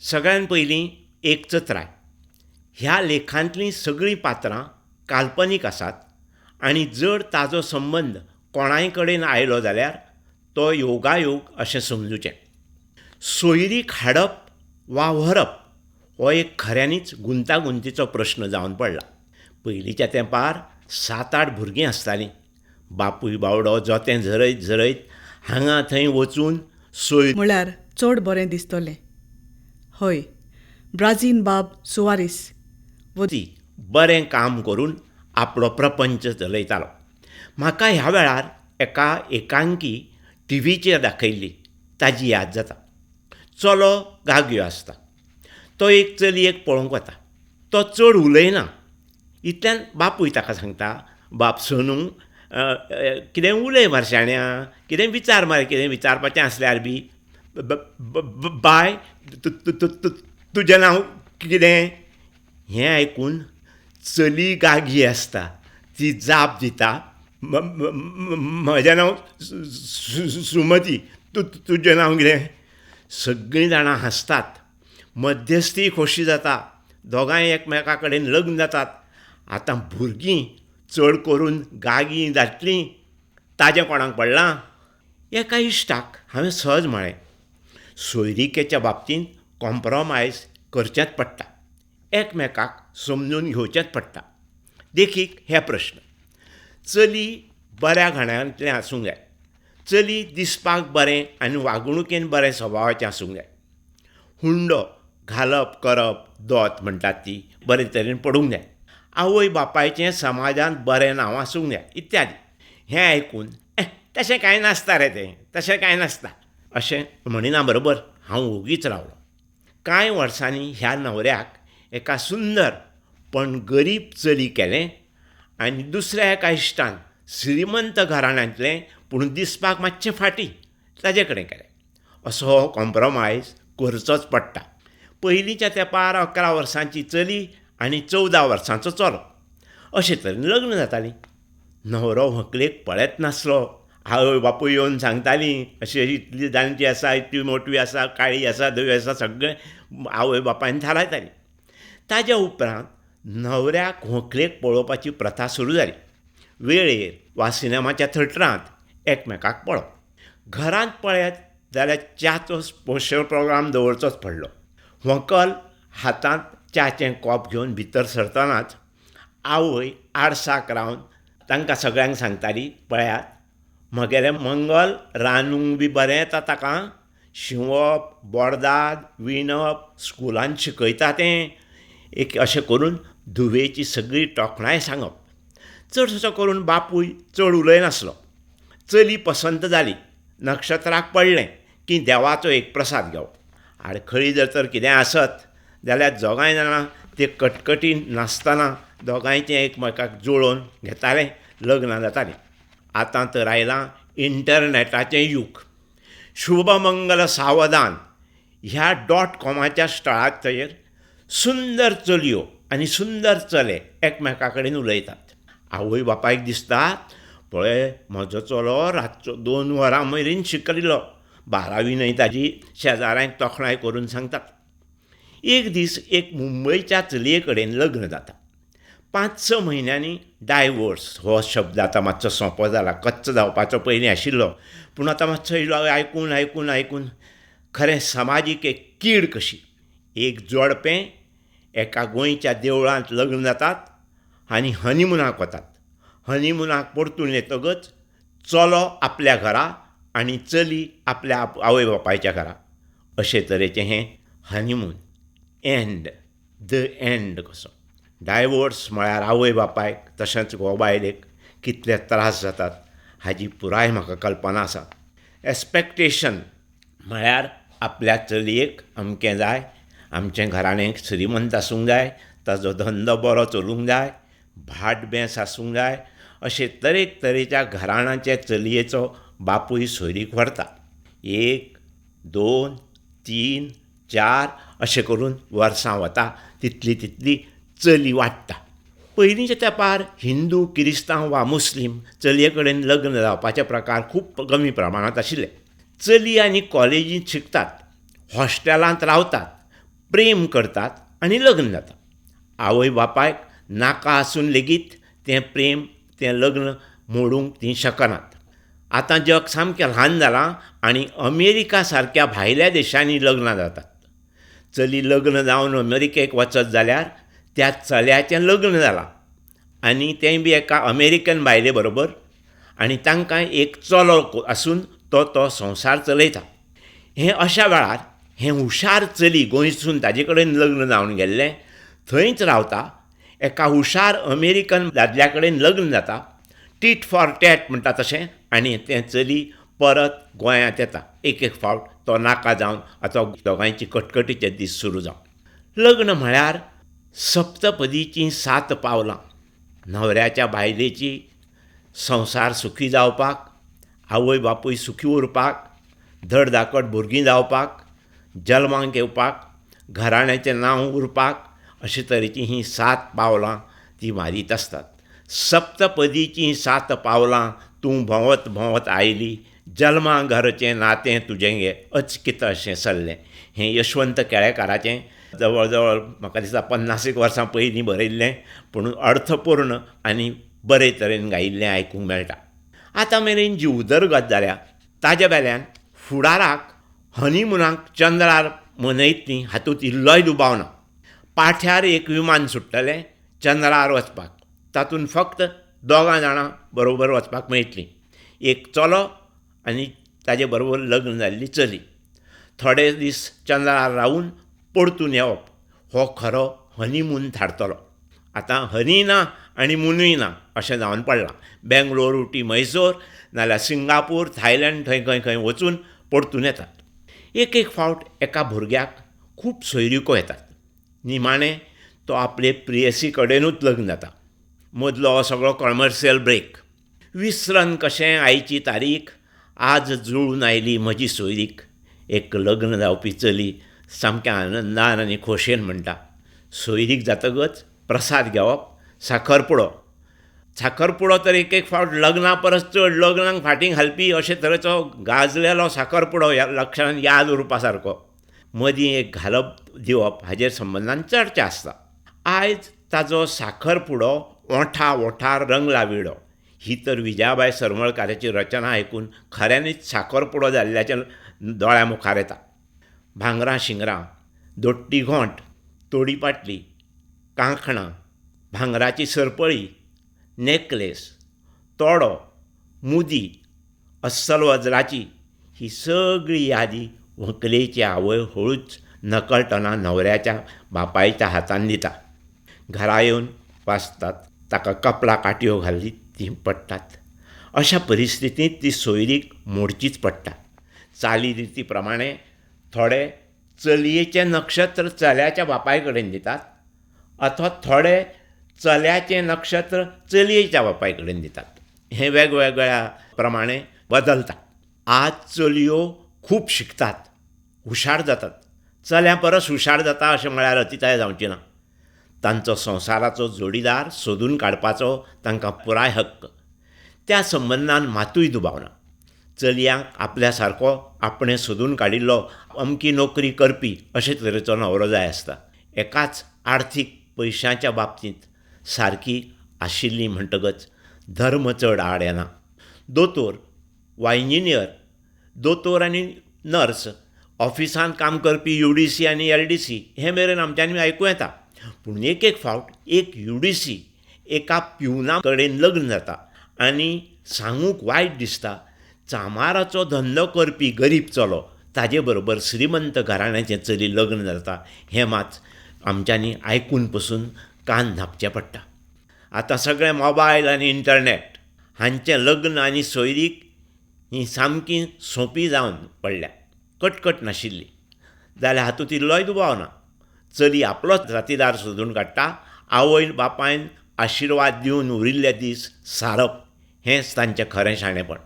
सगळ्यान पयलीं एक चत्राय. ह्या लेखांतलीं सगळीं पात्रां काल्पनीक आसात आनी जर ताजो संबंद कोणाय कडेन आयलो जाल्यार तो योगायोग अशें समजुचें. सोयरीक हाडप वा व्हरप हो एक खऱ्यांनीच गुंतागुंतीचो प्रश्न जावन पडला. पयलींच्या तेंपार 7-8 भुरगीं आसतालीं. बापूय बावडो जोतें झरयत झरयत हांगा थंय वचून सोयरी म्हळ्यार चड बरें दिसतलें. हय, ब्राझीन बाब सुवारीस वती बरें काम करून आपलो प्रपंच चलयतालो. म्हाका ह्या वेळार एका एकांकी टीव्हीचेर दाखयल्ली ताजी याद जाता. चलो गागयो आसता. तो एक चलयेक पळोवंक वता. तो चड उलयना. इतल्यान बापूय ताका सांगता, बाब सोनू, कितें उलय मारशाण्या, कितें विचार मरे, कितें विचारपाचें आसल्यार बी. बाय, तुजें नांव कितें? हें आयकून चली गागी आसता ती जाप दिता, म्हजें नांव सुमती, तुजें नांव कितें? सगळीं जाणां हांसतात. मध्यस्थी खोशी जाता. दोगांय एकमेका कडेन लग्न जातात. आतां भुरगीं चड करून गागी जातलीं. ताजें कोणाक पडलां? एका इश्टाक हांवें सहज म्हळें, सोयरिकेच्या बाबतींत कॉम्प्रोमायज करचेंच पडटा. एकमेकाक समजून घेवचेंच पडटा. देखीक हे प्रश्न. चली बऱ्या घराण्यांतलें आसूंक जाय. चली दिसपाक बरें आनी वागणुकेन बरें स्वभावाचें आसूंक जाय. हुंडो घालप करप दोत म्हणटात ती बरे तरेन पडूंक जाय. आवय बापायचें समाजांत बरें नांव आसूंक जाय इत्यादी. हें आयकून तशें कांय नासता रे तें, तशें कांय नासता अशें म्हणिना बरोबर हांव ओगीच रावलों. कांय वर्सांनी ह्या न्हवऱ्याक एका सुंदर पण गरीब चली केलें आनी दुसऱ्या एका इश्टान श्रीमंत घराण्यांतलें पूण दिसपाक मातशें फाटीं ताजे कडेन केलें. असो हो कॉम्प्रोमायज करचोच पडटा. पयलींच्या तेंपार 11 वर्सांची चली आनी 14 वर्सांचो चलो अशे तरेन लग्न जातालीं. न्हवरो व्हंकलेक पळयत नासलो. आवय बापूय येवन सांगतालीं, अशी इतली जाणटी आसा, इतली मोटवी आसा, काळी आसा, धवी आसा, सगळें आवय बापायन थारायतालीं. ताज्या उपरांत न्हवऱ्याक व्हंकलेक पळोवपाची प्रथा सुरू जाली. वेळेर वा सिनेमाच्या थेटरांत एकमेकाक पळोवप. घरांत पळयत जाल्यार च्याचो स्पेशल प्रोग्राम दवरचोच पडलो. व्हंकल हातांत च्याचें कॉप घेवन भितर सरतनाच आवय आडसाक रावन तांकां सगळ्यांक सांगताली, पळयात म्हगेलें मंगल रांदूंक बी बरें येता ताका. शिंवप, बोडदाद, विणप, स्कुलांत शिकयता तें. एक अशें करून धुवेची सगळी तोखणाय सांगप. चडसो करून बापूय चड उलयनासलो. चली पसंत जाली. नक्षत्राक पडलें की देवाचो एक प्रसाद घेवप. आडखळी जर तर कितें आसत जाल्यार दोगांय जाणां ते कटकटीन नासतना दोगांयचें एकमेकाक जुळोवन घेताले, लग्नां जातालीं. आतां तर आयलां इंटरनॅटाचें युग. शुभमंगल सावधान ह्या .कॉमाच्या स्थळाचेर सुंदर चलयो आनी सुंदर चले एकमेका कडेन उलयतात. आवय बापायक दिसता, पळय म्हजो चलो रातचो 2 वरां मेरेन शिकयलो. 12वी ताजी शेजाऱ्यांक तोखणाय करून सांगतात. एक दीस एक मुंबयच्या चलये कडेन लग्न जाता. 5-6 म्हयन्यांनी डायवोर्स हो शब्द आतां मातसो सोंपो जाला. कच्च जावपाचो पयलीं आशिल्लो, पूण आतां मातसो इल्लो आयकून आयकून आयकून खरें सामाजीक एक कीड कशी. एक जोडपें एका गोंयच्या देवळांत लग्न जातात आनी हनीमुनाक वतात. हनीमुनाक परतून येतकच चलो आपल्या घरा आनी चली आपल्या आवय बापायच्या घरा. अशे तरेचें हें हनीमून. एंड द एंड कसो. डायवोर्स म्हळ्यार आवय बापायक तशेंच घोव बायलेक कितले त्रास जातात हाजी पुराय म्हाका कल्पना आसा. एक्सपेक्टेशन म्हळ्यार आपल्या चलयेक अमकें जाय, आमचें घराणें श्रीमंत आसूंक जाय, ताजो धंदो बरो चलूंक जाय, भाट बेंस आसूंक जाय, अशे तरेक तरेच्या घराण्याचे चलयेचो बापूय सोयरीक व्हरता. 1, 2, 3, 4 अशें करून वर्सां वता तितली चली वाडटा. पयलींच्या तेंपार हिंदू, किरिस्तांव वा मुस्लीम चलये कडेन लग्न जावपाचे प्रकार खूब कमी प्रमाणांत आशिल्ले. चली आनी कॉलेजींत शिकतात, हॉस्टेलांत रावतात, प्रेम करतात आनी लग्न जाता. आवय बापायक नाका आसून लेगीत तें प्रेम तें लग्न मोडूंक तीं शकनात. आतां जग सामकें ल्हान जालां आनी अमेरिका सारक्या भायल्या देशांनी लग्नां जातात. चली लग्न जावन अमेरिकेक वचत जाल्यार त्या चल्याचें लग्न जालां आनी तेंय बी एका अमेरिकन बायले बरोबर आनी तांकां एक चलो आसून तो संवसार चलयता. हें अशा वेळार हें हुशार चली गोंयसून ताजे कडेन लग्न जावन गेल्लें थंयच रावता. एका हुशार अमेरिकन दादल्या कडेन लग्न जाता, टीट फॉर टॅट म्हणटा तशें, आनी तें चली परत गोंयांत येता. एक एक फावट तो नाका जावन आतां दोगांयची कटकटीचे दीस सुरू जावन. लग्न म्हळ्यार सप्तपदीचीं 7 पावलां. न्हवऱ्याच्या बायलेची संवसार सुखी जावपाक, आवय बापूय सुखी उरपाक, धडधाकट भुरगीं जावपाक, जल्माक येवपाक, घराण्याचें नांव उरपाक, अशे तरेचीं हीं 7 पावलां तीं मारीत आसतात. सप्तपदीचीं 7 पावलां तूं भोंवत भोंवत आयली, जल्मा घरचें नातें तुजें गे अचकीत अशें सल्लें. हें यशवंत केळेकाराचें जवळ जवळ म्हाका दिसता 50 एक वर्सां पयलीं बरयल्लें, पूण अर्थपूर्ण आनी बरे तरेन गायिल्लें आयकूंक मेळटा. आतां मेरेन जी उदरगत जाल्या ताज्या वेल्यान फुडाराक हनीमुनाक चंद्रार मनयत न्ही हातूंत इल्लोय दुबाव ना. पाठ्यार एक विमान सुट्टलें चंद्रार वचपाक. तातूंत फक्त 2 जाणां बरोबर वचपाक मेळटलीं, एक चलो आनी ताजे बरोबर लग्न जाल्ली चली. थोडे दीस चंद्रार रावून परतून येवप हो खरो हनीमून थारतलो. आतां हनी ना आनी मुनूय ना अशें जावन पडलां. बेंगलोर उटी मैसूर नाल्यार सिंगापूर थायलंड थंय खंय वचून परतून येतात. एक एक फावट एका भुरग्याक खूब सोयरीको येतात. निमाणें तो आपले प्रियसी कडेनूच लग्न जाता. मदलो हो सगळो कमर्शियल ब्रेक. विसरन कशें आयची तारीख, आज जुळून आयली म्हजी सोयरीक. एक लग्न जावपी चली सामक्या आनंदान आनी खोशयेन म्हणटा. सोयरीक जातकच प्रसाद घेवप, साखरपुडो. साखरपुडो तर एक एक फावट लग्ना परस चड लग्नाक फाटीं घालपी अशे तरेचो गाजलेलो साखरपुडो ह्या लक्षांत याद उरपा सारको. मदीं एक घालप दिवप हाजेर संबंदान चर्चा आसता. आयज ताजो साखरपुडो ओंठा ओंठार रंगला विडो. ही तर विजयाबाई सरमळकाराची रचना आयकून खऱ्यांनीच साखरपुडो जाल्ल्याच्या दोळ्या मुखार येता. भांगरां शिंगरां, दोट्टी घोंट, तोडी पाटली, कांकणां, भांगराची सरपळी, नेकलेस, तोडो, मुदी, अस्सल वज्राची ही सगळी यादी व्हंकलेची आवय हळूच नकळटना न्हवऱ्याच्या बापायच्या हातान दिता. घरा येवन वाचतात, ताका कपला काटयो घालीत ती पडटात. अशा परिस्थितींत ती सोयरीक मोडचीच पडटा. चाली रिती प्रमाणें थोडे चलयेचें नक्षत्र चल्याच्या बापाय कडेन दितात, अथवा थोडे चल्याचें नक्षत्र चलयेच्या बापाय कडेन दितात. हें वेगवेगळ्या प्रमाणें बदलता. आज चलयो खूब शिकतात, हुशार जातात. चल्या परस हुशार जाता अशें म्हळ्यार अतिताय जावची ना. तांचो संवसाराचो जोडीदार सोदून काडपाचो तांकां पुराय हक्क. त्या संबंदान मातूय दुबाव ना. चलयांक आपल्या सारको आपणें सोदून काडिल्लो अमकी नोकरी करपी अशे तरेचो न्हवरो जाय आसता. एकाच आर्थीक पयशांच्या बाबतींत सारकी आशिल्ली म्हणटकच धर्म चड आड येना. दोतोर वा इंजिनियर, दोतोर आनी नर्स, ऑफिसांत काम करपी UDC आनी LDC हे मेरेन आमच्यांनी आयकूं येता. पूण एक एक फावट एक UDC एका पिवना कडेन लग्न जाता आनी सांगूंक वायट दिसता, चामाराचो धंदो करपी गरीब चलो ताजे बरोबर श्रीमंत घराण्याचें चली लग्न जाता. हें मात आमच्यांनी आयकून पसून कान धांपचे पडटा. आतां सगळें मोबायल आनी इंटरनेट हांचें लग्न आनी सोयरीक ही सामकी सोंपी जावन पडल्या. कटकट नाशिल्ली जाल्यार हातूंत इल्लोय दुबाव ना. चली आपलोच जातीदार सोदून काडटा. आवय बापायन आशिर्वाद दिवन उरिल्ले दीस सारप हेंच तांचें खरें शाणेपण.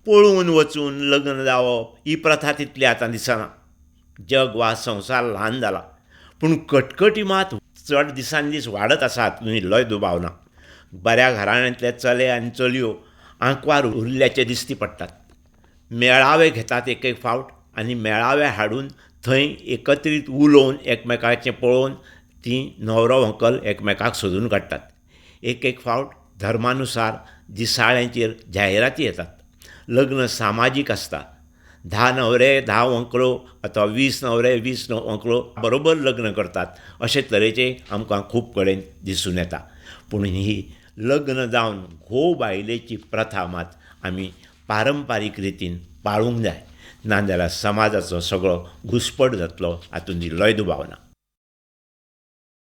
पळून वचून लग्न जावप ही प्रथा तितली आतां दिसना. जग वा संवसार ल्हान जाला, पूण कटकटी मात चड दिसान दीस वाडत आसा हातूंत इल्लोय दुबाव ना. बऱ्या घराण्यांतले चले आनी चलयो आंकवार उरिल्ल्याचे दिश्टी पडटात. मेळावे घेतात एक एक फावट आनी मेळावे हाडून थंय एकत्रीत उलोवन एकमेकाचें पळोवन तीं न्हवरो व्हंकल एकमेकाक सोदून काडटात. एक एक फावट धर्मानुसार दिसाळ्यांचेर जायराती येतात. लग्न सामाजीक आसता. 10 न्हवरे 10 व्हंकलो अथवा 20 न्हवरे 20 व्हंकलो बरोबर लग्न करतात. अशे तरेचें आमकां खूब कडेन दिसून येता. पूण ही लग्न जावन घोव बायलेची प्रथा मात आमी पारंपारीक रितीन पाळूंक जाय. नाजाल्यार समाजाचो सगळो घुसपट जातलो हातूंत इल्लोय दुबाव ना.